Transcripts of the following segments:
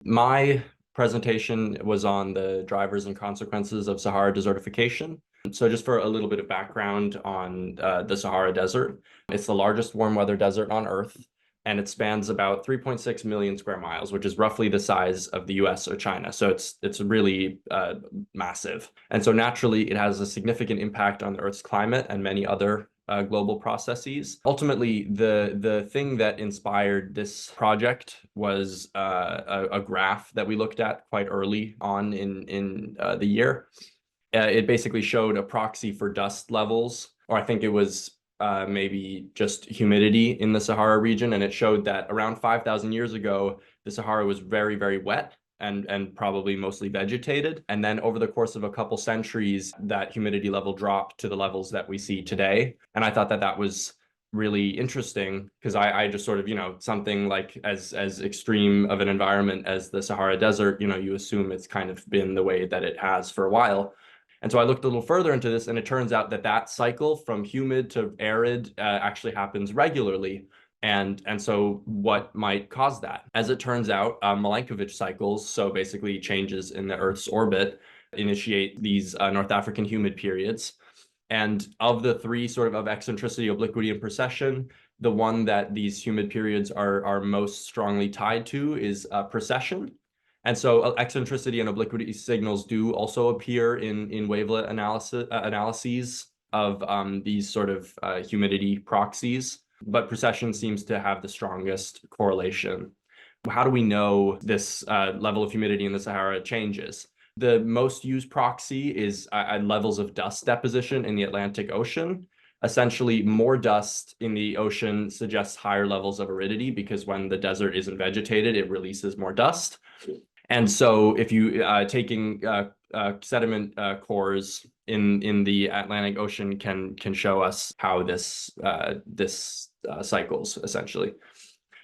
My presentation was on the drivers and consequences of Sahara desertification. So just for a little bit of background on the Sahara Desert, it's the largest warm weather desert on Earth, and it spans about 3.6 million square miles, which is roughly the size of the US or China. So it's really massive. And so naturally, it has a significant impact on the Earth's climate and many other global processes. Ultimately, the thing that inspired this project was a graph that we looked at quite early on in the year. It basically showed a proxy for dust levels, or I think it was maybe just humidity in the Sahara region, and it showed that around 5,000 years ago, the Sahara was very, very wet and probably mostly vegetated. And then over the course of a couple centuries, that humidity level dropped to the levels that we see today. And I thought that that was really interesting because I just sort of, something like as extreme of an environment as the Sahara Desert, you assume it's kind of been the way that it has for a while. And so I looked a little further into this, and it turns out that that cycle from humid to arid actually happens regularly. And so what might cause that? As it turns out, Milankovitch cycles, so basically changes in the Earth's orbit, initiate these North African humid periods. And of the three sort of eccentricity, obliquity, and precession, the one that these humid periods are most strongly tied to is precession. And so eccentricity and obliquity signals do also appear in wavelet analyses of these sort of humidity proxies, but precession seems to have the strongest correlation. How do we know this level of humidity in the Sahara changes? The most used proxy is levels of dust deposition in the Atlantic Ocean. Essentially, more dust in the ocean suggests higher levels of aridity because when the desert isn't vegetated, it releases more dust. And so if you taking sediment cores in the Atlantic Ocean can show us how this cycles essentially.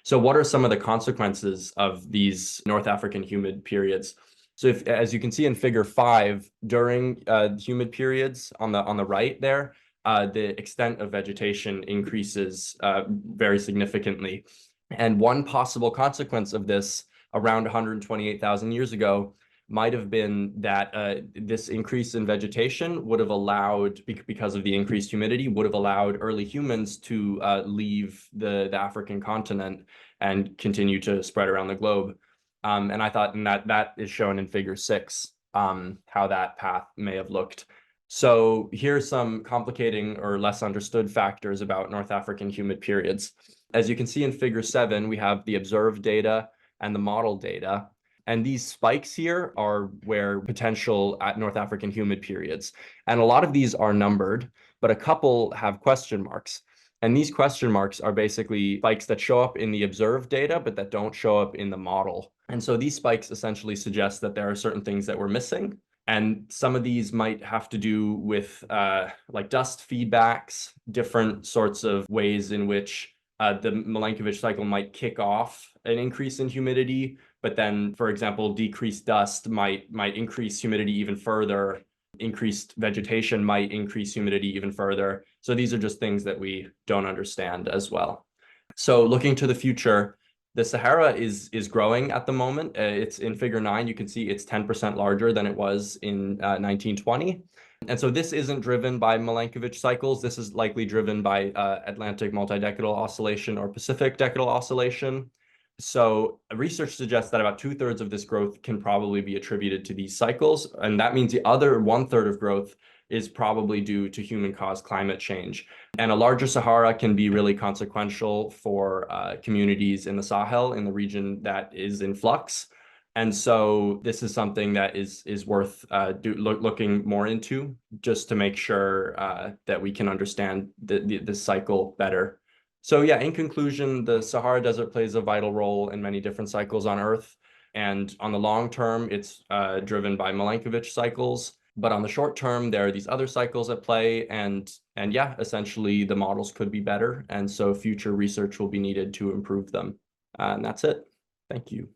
So what are some of the consequences of these North African humid periods? So as you can see in figure 5, during humid periods on the right there, the extent of vegetation increases very significantly. And one possible consequence of this around 128,000 years ago might have been that this increase in vegetation would have allowed, because of the increased humidity, would have allowed early humans to leave the African continent and continue to spread around the globe. And I thought, and that is shown in figure 6, how that path may have looked. So here's some complicating or less understood factors about North African humid periods. As you can see in figure 7, we have the observed data and the model data. And these spikes here are where potential at North African humid periods. And a lot of these are numbered, but a couple have question marks. And these question marks are basically spikes that show up in the observed data, but that don't show up in the model. And so these spikes essentially suggest that there are certain things that we're missing. And some of these might have to do with like dust feedbacks, different sorts of ways in which the Milankovitch cycle might kick off an increase in humidity, but then, for example, decreased dust might increase humidity even further. Increased vegetation might increase humidity even further. So these are just things that we don't understand as well. So looking to the future, the Sahara is growing at the moment. It's in figure 9. You can see it's 10% larger than it was in 1920. And so this isn't driven by Milankovitch cycles. This is likely driven by Atlantic multidecadal oscillation or Pacific decadal oscillation. So research suggests that about 2/3 of this growth can probably be attributed to these cycles. And that means the other 1/3 of growth is probably due to human-caused climate change. And a larger Sahara can be really consequential for communities in the Sahel, in the region that is in flux. And so this is something that is worth looking more into, just to make sure that we can understand the cycle better. So yeah, in conclusion, the Sahara Desert plays a vital role in many different cycles on Earth. And on the long term, it's driven by Milankovitch cycles. But on the short term, there are these other cycles at play. And yeah, essentially the models could be better. And so future research will be needed to improve them. And that's it. Thank you.